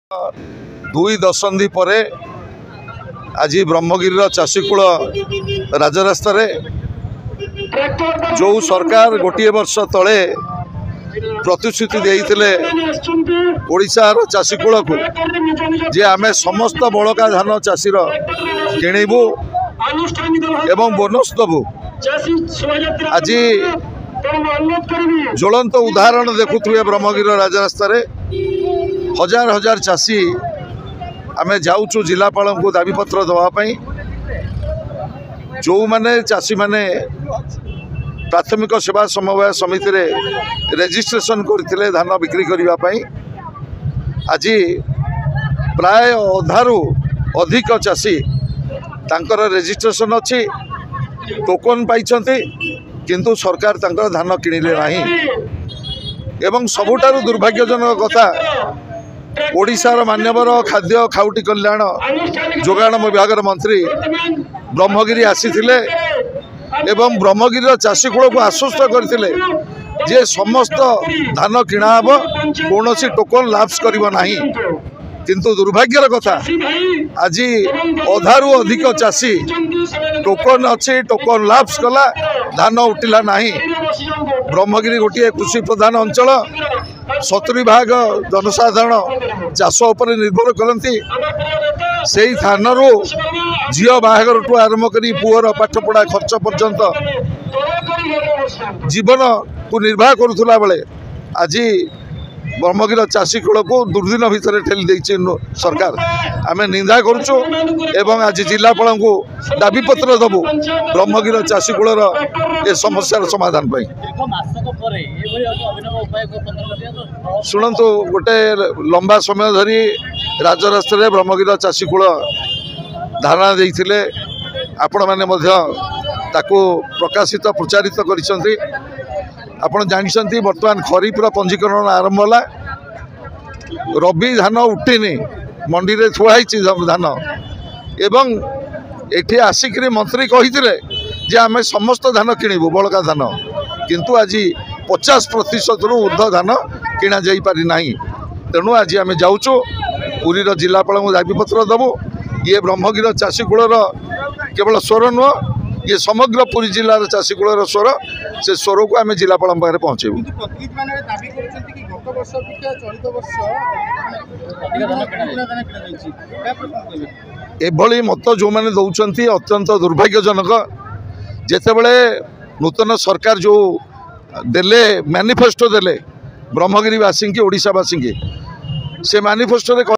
दुई दशंधि पर आज ब्रह्मगिरी चाषीकूल राजरास्त जो सरकार गोटे वर्ष तले प्रतिश्रुति देते ओडिशार चाषीकूल को जे आमे समस्त बड़का धान चाषीर किणबू एवं बोनस दबू। आज ज्वलंत उदाहरण देखुए ब्रह्मगिरी राजरास्त हजार हजार चाषी आमे जाऊँ जिलापाल को दाबीपत्र दवापाई जो माने चाषी माने प्राथमिक सेवा समवाय समिति रे रेजिस्ट्रेशन करथिले धान बिक्री करने आज प्राय अधारू अधिक चाषी तांकर रेजिस्ट्रेशन अच्छी टोकन पाइछन्ति किंतु सरकार तांकर धान किणिले नाही। एवं सबुठारु दुर्भाग्यजनक कथा ओडिशार मान्यवर खाद्य खाउटी कल्याण जोगाण विभाग मंत्री ब्रह्मगिरी आसीथिले एवं ब्रह्मगिरी चाषीकूल को आश्वस्त करथिले जे समस्त धान किणा हबो कोनोसी टोकन लाप्स करिवो नाही। किंतु दुर्भाग्यर कथा आज अधारू अधिक चाषी टोकन अच्छी टोकन लाप्स कला धान उठिला नाही। ब्रह्मगिरी गोटे कृषि प्रधान अंचल 70% जनसाधारण चाष उपर निर्भर करती से थानरू झील बाहागर ठू आरंभ कर पुअर पाठपढ़ा खर्च पर्यंत जीवन को निर्वाह करुला बेले आज ब्रह्मगिरी चाषीकूल को दुर्दिन भितर ठेली सरकार आम निंदा करुचु एवं आज जिलापाल को दाबीपत्र दबू ब्रह्मगिरी चाषीकूलर ए समस्यार समाधान पाई। शुणु गोटे लंबा समय धरी राजरास्त ब्रह्मगिरी चाषीकूल धारणा देते आपण मैंने प्रकाशित प्रचारित करिसेंती। आपण जानते बर्तमान खरीफ्र पंजीकरण आरंभ होला रबी धान उठिनी मंडी रे थुआई धान एवं एठी आसिक मंत्री कही जे आमे समस्त धान किणबू बड़का धान किंतु आज 50% रु ऊर्ध्व धान किणा जाई पारि नाही। तेणु आज आमे जाऊँ पुरीर जिलापाल को दाबीपत्र दबू ये ब्रह्मगिरी चाषीकूलर केवल स्वर नुह ये समग्र पुरी जिलार चाषीकूलर स्वर से स्वर को आम जिलापाल पाखे पहुँचेबू। एभली मत जो मैंने दौरान अत्यंत दुर्भाग्यजनक जेतेबेले नूतन सरकार जो देले मैनिफेस्टो देले ब्रह्मगिरीवासी की ओडिशावासी की से मैनिफेस्टो